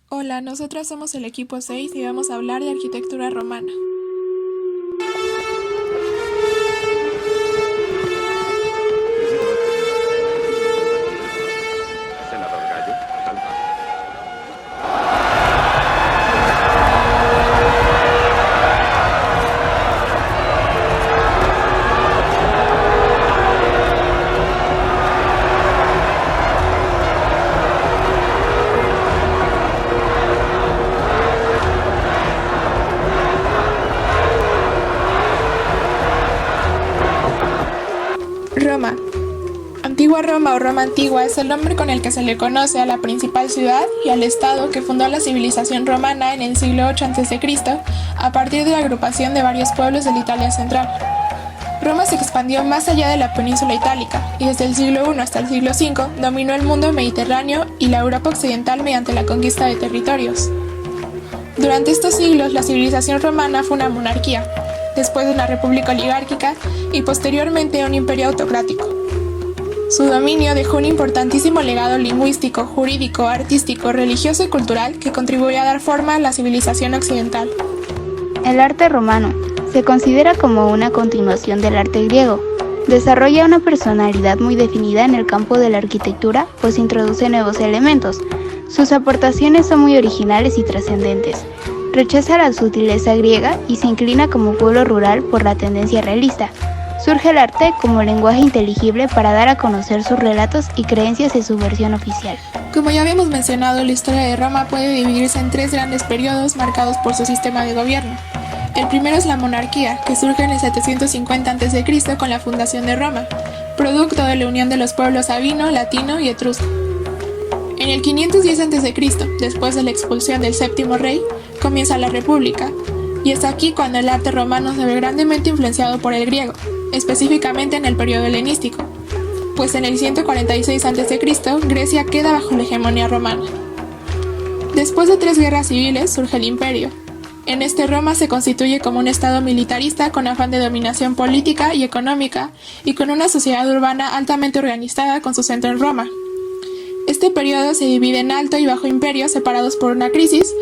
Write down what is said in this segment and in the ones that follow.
Hola, nosotros somos el equipo 6 y vamos a hablar de arquitectura romana. Senador Gallo, salva. Roma. Antigua Roma o Roma Antigua es el nombre con el que se le conoce a la principal ciudad y al estado que fundó la civilización romana en el siglo 8 a.C., a partir de la agrupación de varios pueblos de la Italia central. Roma se expandió más allá de la península itálica y desde el siglo I hasta el siglo V dominó el mundo mediterráneo y la Europa occidental mediante la conquista de territorios. Durante estos siglos, la civilización romana fue una monarquía, después una república oligárquica y posteriormente un imperio autocrático. Su dominio dejó un importantísimo legado lingüístico, jurídico, artístico, religioso y cultural que contribuyó a dar forma a la civilización occidental. El arte romano se considera como una continuación del arte griego. Desarrolla una personalidad muy definida en el campo de la arquitectura, pues introduce nuevos elementos. Sus aportaciones son muy originales y trascendentes. Rechaza la sutileza griega y se inclina como pueblo rural por la tendencia realista. Surge el arte como lenguaje inteligible para dar a conocer sus relatos y creencias en su versión oficial. Como ya habíamos mencionado, la historia de Roma puede dividirse en tres grandes periodos marcados por su sistema de gobierno. El primero es la monarquía, que surge en el 750 a.C. con la fundación de Roma, producto de la unión de los pueblos sabino, latino y etrusco. En el 510 a.C., después de la expulsión del séptimo rey, comienza la república, y es aquí cuando el arte romano se ve grandemente influenciado por el griego, específicamente en el periodo helenístico, pues en el 146 a.C. Grecia queda bajo la hegemonía romana. Después de 3 guerras civiles surge el imperio. En este Roma se constituye como un estado militarista con afán de dominación política y económica y con una sociedad urbana altamente organizada con su centro en Roma. Este periodo se divide en Alto y Bajo Imperio separados por una crisis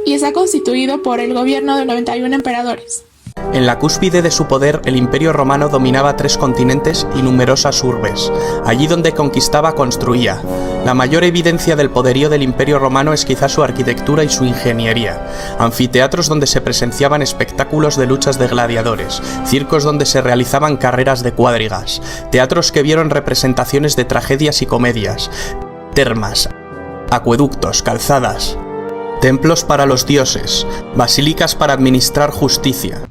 y está constituido por el gobierno de 91 emperadores. En la cúspide de su poder, el Imperio Romano dominaba 3 continentes y numerosas urbes. Allí donde conquistaba, construía. La mayor evidencia del poderío del Imperio Romano es quizá su arquitectura y su ingeniería. Anfiteatros donde se presenciaban espectáculos de luchas de gladiadores, circos donde se realizaban carreras de cuadrigas, teatros que vieron representaciones de tragedias y comedias, termas, acueductos, calzadas, templos para los dioses, basílicas para administrar justicia.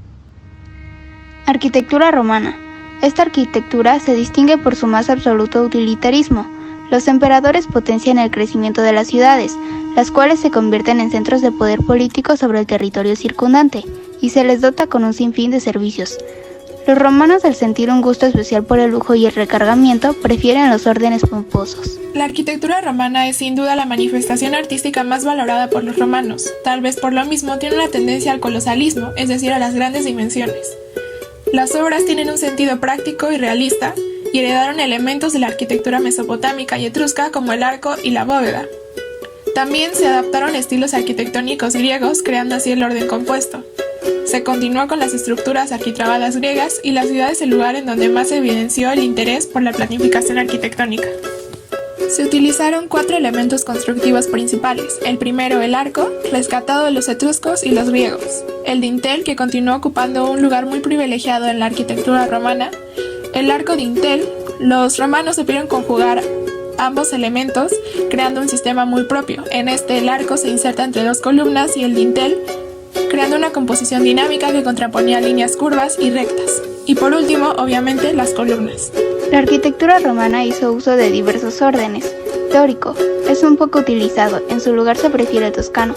Arquitectura romana. Esta arquitectura se distingue por su más absoluto utilitarismo. Los emperadores potencian el crecimiento de las ciudades, las cuales se convierten en centros de poder político sobre el territorio circundante, y se les dota con un sinfín de servicios. Los romanos, al sentir un gusto especial por el lujo y el recargamiento, prefieren los órdenes pomposos. La arquitectura romana es sin duda la manifestación artística más valorada por los romanos. Tal vez por lo mismo tiene una tendencia al colosalismo, es decir, a las grandes dimensiones. Las obras tienen un sentido práctico y realista y heredaron elementos de la arquitectura mesopotámica y etrusca como el arco y la bóveda. También se adaptaron estilos arquitectónicos griegos, creando así el orden compuesto. Se continuó con las estructuras arquitrabadas griegas y la ciudad es el lugar en donde más se evidenció el interés por la planificación arquitectónica. Se utilizaron 4 elementos constructivos principales. El primero, el arco, rescatado de los etruscos y los griegos. El dintel, que continuó ocupando un lugar muy privilegiado en la arquitectura romana. El arco dintel, los romanos supieron conjugar ambos elementos, creando un sistema muy propio. En este, el arco se inserta entre 2 columnas y el dintel, creando una composición dinámica que contraponía líneas curvas y rectas. Y por último, obviamente, las columnas. La arquitectura romana hizo uso de diversos órdenes. Dórico es un poco utilizado, en su lugar se prefiere toscano.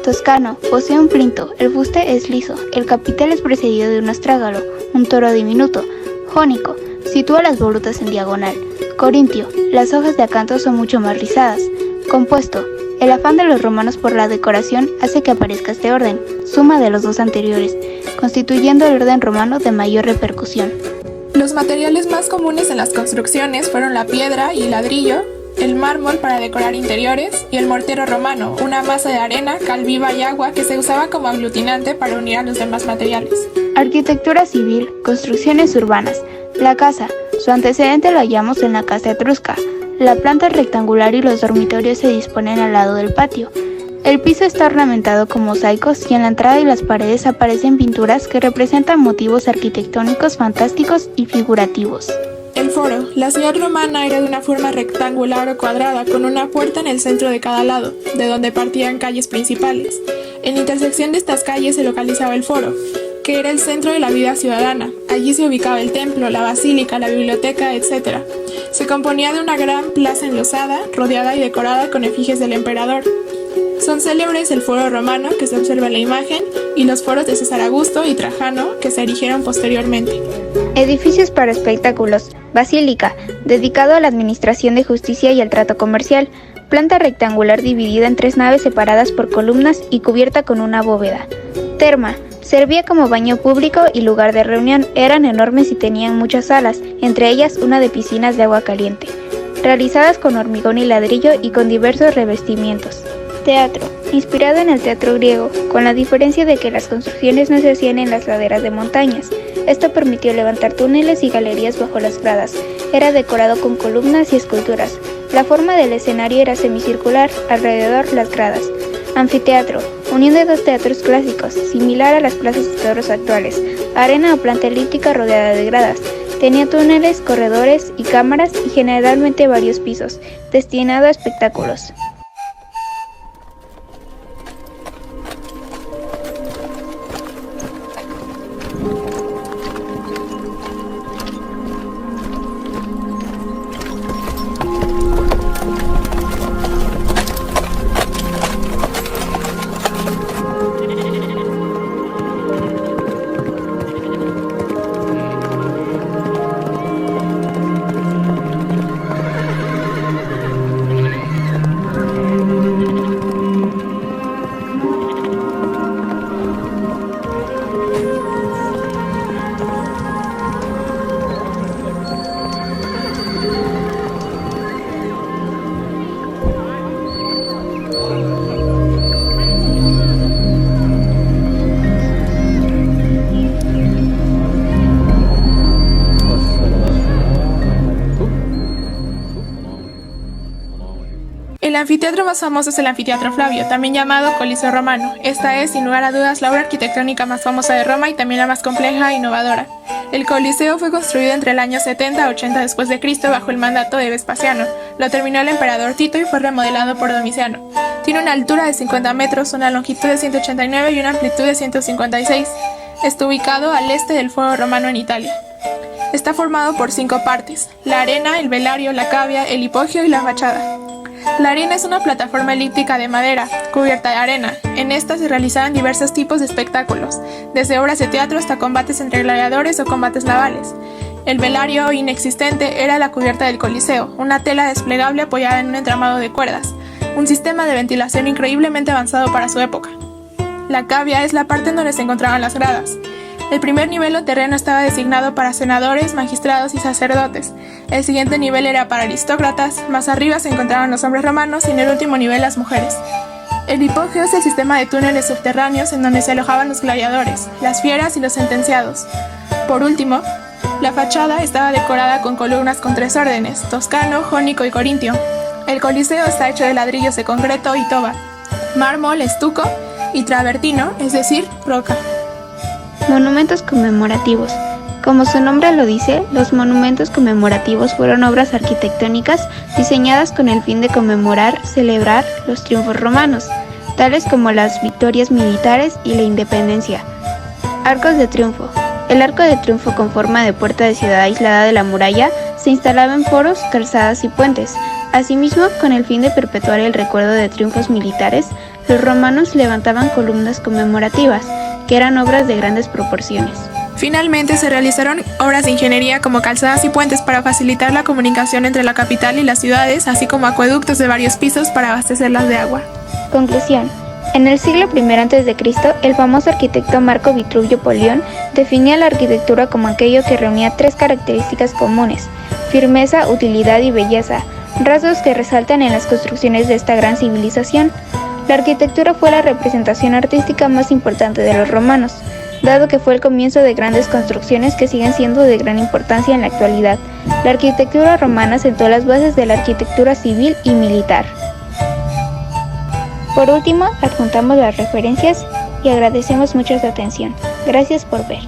Toscano posee un plinto, el fuste es liso, el capitel es precedido de un astrágalo, un toro diminuto. Jónico sitúa las volutas en diagonal. Corintio, las hojas de acanto son mucho más rizadas. Compuesto, el afán de los romanos por la decoración hace que aparezca este orden, suma de los 2 anteriores, constituyendo el orden romano de mayor repercusión. Los materiales más comunes en las construcciones fueron la piedra y el ladrillo, el mármol para decorar interiores y el mortero romano, una masa de arena, cal viva y agua que se usaba como aglutinante para unir a los demás materiales. Arquitectura civil, construcciones urbanas. La casa, su antecedente lo hallamos en la casa etrusca. La planta es rectangular y los dormitorios se disponen al lado del patio. El piso está ornamentado con mosaicos y en la entrada y las paredes aparecen pinturas que representan motivos arquitectónicos fantásticos y figurativos. El foro. La ciudad romana era de una forma rectangular o cuadrada con una puerta en el centro de cada lado, de donde partían calles principales. En la intersección de estas calles se localizaba el foro, que era el centro de la vida ciudadana. Allí se ubicaba el templo, la basílica, la biblioteca, etc. Se componía de una gran plaza enlosada, rodeada y decorada con efigies del emperador. Son célebres el foro romano, que se observa en la imagen, y los foros de César Augusto y Trajano, que se erigieron posteriormente. Edificios para espectáculos. Basílica, dedicado a la administración de justicia y al trato comercial. Planta rectangular dividida en 3 naves separadas por columnas y cubierta con una bóveda. Terma. Servía como baño público y lugar de reunión. Eran enormes y tenían muchas salas, entre ellas una de piscinas de agua caliente, realizadas con hormigón y ladrillo y con diversos revestimientos. Teatro, inspirado en el teatro griego, con la diferencia de que las construcciones no se hacían en las laderas de montañas. Esto permitió levantar túneles y galerías bajo las gradas. Era decorado con columnas y esculturas. La forma del escenario era semicircular, alrededor las gradas. Anfiteatro, unión de 2 teatros clásicos, similar a las plazas de toros actuales. Arena o planta elíptica rodeada de gradas. Tenía túneles, corredores y cámaras y generalmente varios pisos, destinado a espectáculos. El anfiteatro más famoso es el Anfiteatro Flavio, también llamado Coliseo Romano. Esta es, sin lugar a dudas, la obra arquitectónica más famosa de Roma y también la más compleja e innovadora. El Coliseo fue construido entre el año 70 a 80 después de Cristo bajo el mandato de Vespasiano. Lo terminó el emperador Tito y fue remodelado por Domiciano. Tiene una altura de 50 metros, una longitud de 189 y una amplitud de 156. Está ubicado al este del Foro Romano en Italia. Está formado por 5 partes: la arena, el velario, la cavia, el hipogeo y la fachada. La arena es una plataforma elíptica de madera, cubierta de arena. En esta se realizaban diversos tipos de espectáculos, desde obras de teatro hasta combates entre gladiadores o combates navales. El velario, inexistente, era la cubierta del Coliseo, una tela desplegable apoyada en un entramado de cuerdas, un sistema de ventilación increíblemente avanzado para su época. La cavia es la parte en donde se encontraban las gradas. El primer nivel o terreno estaba designado para senadores, magistrados y sacerdotes. El siguiente nivel era para aristócratas, más arriba se encontraban los hombres romanos y en el último nivel las mujeres. El hipogeo es el sistema de túneles subterráneos en donde se alojaban los gladiadores, las fieras y los sentenciados. Por último, la fachada estaba decorada con columnas con 3 órdenes: toscano, jónico y corintio. El Coliseo está hecho de ladrillos de concreto y toba, mármol, estuco y travertino, es decir, roca. Monumentos conmemorativos. Como su nombre lo dice, los monumentos conmemorativos fueron obras arquitectónicas diseñadas con el fin de conmemorar, celebrar los triunfos romanos, tales como las victorias militares y la independencia. Arcos de triunfo. El arco de triunfo con forma de puerta de ciudad aislada de la muralla se instalaba en foros, calzadas y puentes. Asimismo, con el fin de perpetuar el recuerdo de triunfos militares, los romanos levantaban columnas conmemorativas, que eran obras de grandes proporciones. Finalmente se realizaron obras de ingeniería como calzadas y puentes para facilitar la comunicación entre la capital y las ciudades, así como acueductos de varios pisos para abastecerlas de agua. Conclusión. En el siglo I a.C., el famoso arquitecto Marco Vitruvio Polión definía la arquitectura como aquello que reunía 3 características comunes: firmeza, utilidad y belleza. rasgos que resaltan en las construcciones de esta gran civilización. La arquitectura fue la representación artística más importante de los romanos, dado que fue el comienzo de grandes construcciones que siguen siendo de gran importancia en la actualidad. La arquitectura romana sentó las bases de la arquitectura civil y militar. Por último, adjuntamos las referencias y agradecemos mucho su atención. Gracias por ver.